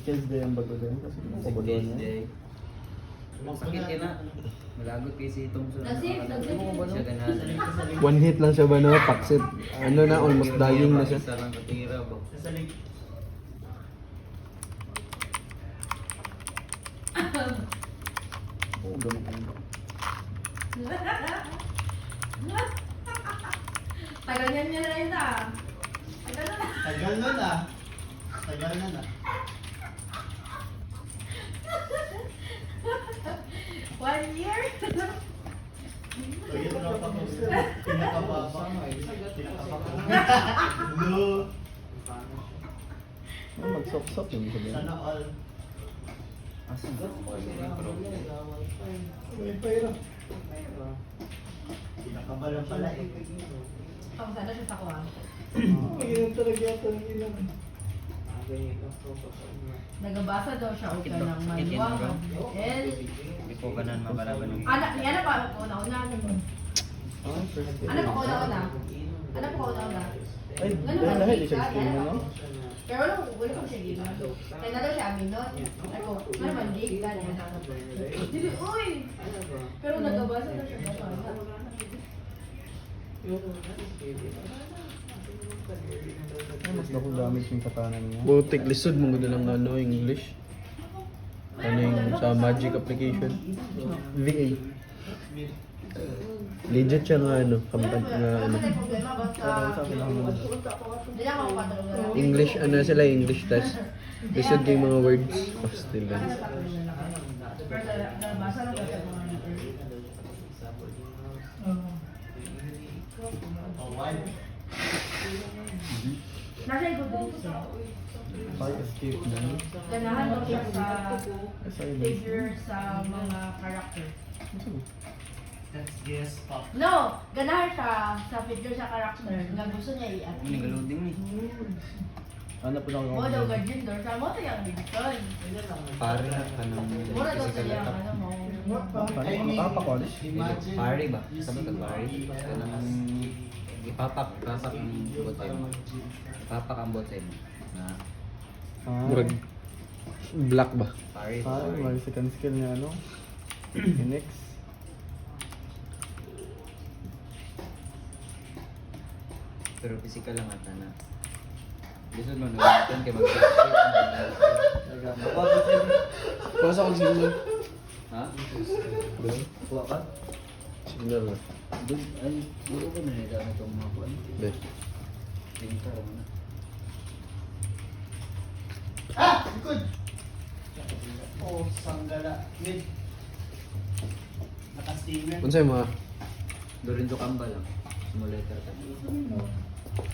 skills din ang bago din. Kasi Sige, hindi. Sakit ka na. Malagot kasi itong Nasip. siya ganahan. one hit lang siya ba no? Paksit. Ano na, almost dying na siya. Isa lang katira ba? Oh, gamit mo. Tagal niya na rin ah. Tagal na. Tagal na na. Tagal na na. 1 year? Ayun na pa po. Pinakababa. No. Magsok-sok yung sabihin. Sana all. Asan ba? May pera. Pinakabalan pala eh. Ang sana siya sa kuha. Ganyan talaga yata ng ilan. Nagabasa daw siya o ka ng maluwang. Hindi po ganan mabalaban ng... Anak, yan pa ako una-una. Ah, first year. Ano pa ko una-una? Ano pa ko una-una? Ay, dahil lahat yung skill mo, no? Pero wala ko siya gina. Kaya na daw siya amin nun. Ako, ano man, di, ganyan. Dili, uy! Pero nagabasa na siya sa Mas ako gamit yung katanan niya. Butik, lisod mo ganda lang ano, English. Ano yung sa Magic application? VA. Legit siya nga ano, kampanya nga ano. English, ano sila, English test. Lisod yung mga words. Oh, still lang. Nasa ikot din siya. Fire escape na. Ganahan daw siya sa Assignment. figure sa mga character. That's yes, pop. No! Ganahan siya sa figure sa character nga gusto niya i-at. Ano yung galuding ni? Ano po lang Mo daw gadjin doon. Sa mo ito yung edition. Pare na ka ng Mura daw physical siya. attack. Ano mo? Makapakolis? Pare ba? Sabi ka pare? Kanang ipapak ang botay mo. Ipapak ang botay mo. Na Murag. Black ba? pare. Ah, may second skill niya ano? Phoenix. Pero physical lang ata na. Gusto mo naman kay mag-skip. Kung sa akong signal. Ha? Doon? Kuha ka? Signal na. Doon, ay, buo ko na nila na itong mga kuwan. Be. Pinta mo na. Ah! Likod! Oh, sanggala. Mid. Naka-steamer. Kung sa'yo mga Doon rin to kamba lang. Simulator ka.